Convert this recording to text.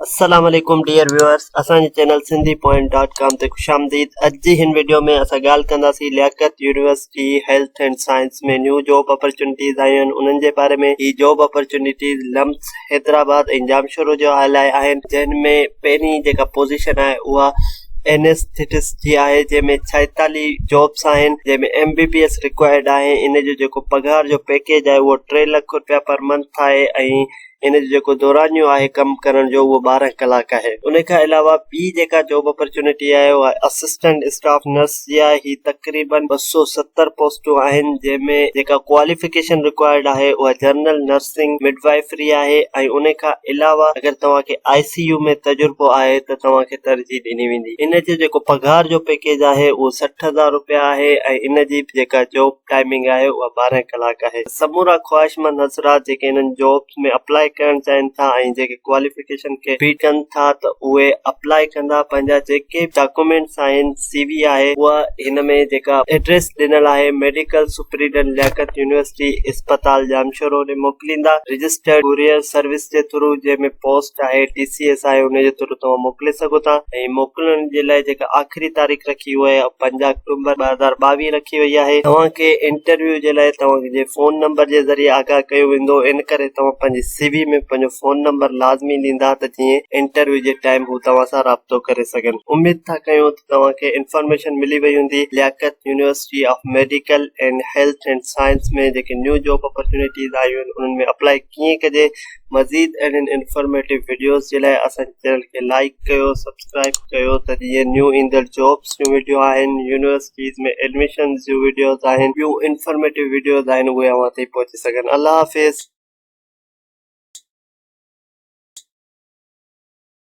अस्सलाम वालेकुम dear viewers, असांजे चैनल sindhi.com ते खुशामदीद। अॼु जी हिन वीडियो में असां ॻाल्हि कंदासीं Liaquat university health and science में न्यू जॉब अपॉर्चुनिटीज़ आयूं आहिनि उन्हनि जे बारे में। ही जॉब अपॉर्चुनिटीज़ लम्स हैदराबाद ऐं जामशोरो जो लाइ आहिनि, जिन में पहिरीं जेका पोजीशन आहे उहा एनेस्थेटिस्ट जी आहे, जंहिंमें 46 जॉब्स आहिनि, जंहिंमें MBBS रिक्वायर्ड आहे। इन जो जेको पघार जो पैकेज आहे उहो 3 लाख रुपया पर मंथ आहे ऐं इन जो जेको दौरानियो आहे कमु करण जो उहो 12 कलाक आहे। उन खां अलावा ॿी जेका जॉब अपॉर्चुनिटी आहे उहा असिस्टेंट स्टाफ नर्स जी आहे। ही तक़रीबन 270 पोस्टूं आहिनि, जंहिंमें जेका क्वालिफिकेशन रिक्वायर्ड आहे उहा जनरल नर्सिंग मिडवाइफरी आहे ऐं उन खां अलावा अगरि तव्हांखे ICU में तजुर्बो आहे त तव्हांखे तरजीह ॾिनी वेंदी। इन जो जेको पघार जो पैकेज आहे उहो 60,000 रुपया आहे ऐं इन जी जेका जॉब टाइमिंग आहे उहा 12 कलाक आहे। समूरा ख्वाहिशमंद हज़रात जेके इन्हनि जॉब्स में अप्लाई करण चाहिनि था ऐं जेके क्वालिफिकेशन खे बीट कनि था त उहे अप्लाई कंदा। पंहिंजा जेके डॉक्यूमेंट्स आहिनि, CV आहे, उहा हिन में जेका एड्रेस ॾिनल आहे मेडिकल सुपरिटेंडेंट लियाकत यूनिवर्सिटी इस्पताल जामशोरो ॾे मोकिलींदा। रजिस्टर्ड कुरियर सर्विस जे थ्रू, जंहिंमें पोस्ट आहे TCS आहे, उन जे थ्रू तव्हां मोकिले सघो था। ऐं मोकिलण जे लाइ जेका आख़िरी तारीख़ रखी वई आहे 5 अक्टूबर 2022 रखी वई आहे। तव्हांखे इंटरव्यू जे लाइ तव्हांजे फोन नंबर जे ज़रिए आगाह कयो वेंदो। इन करे तव्हां पंहिंजी CV में पंहिंजो फोन नंबर लाज़मी ॾींदा त जीअं इंटरव्यू जे टाइम हू तव्हां सां राब्तो करे सघनि। उमेद था कयूं त तव्हांखे इंफॉर्मेशन मिली वई हूंदी। Liaquat university of medical and health and science में जेके न्यू जॉब अपॉर्चुनिटीज़ आयूं आहिनि उन्हनि में अप्लाई कीअं कजे। मज़ीद अहिड़नि इंफॉर्मेटिव वीडियोज़ जे लाइ असांजे चैनल खे लाइक कयो, सब्सक्राइब कयो त जीअं न्यू ईंदड़ जॉब्स जूं वीडियो आहिनि, यूनिवर्सिटीज़ में एडमिशन जूं वीडियोज़ आहिनि, ॿियूं इंफॉर्मेटिव वीडियोज़ आहिनि, उहे अव्हां ताईं पहुची सघनि। अल्लाह हाफ़िज़।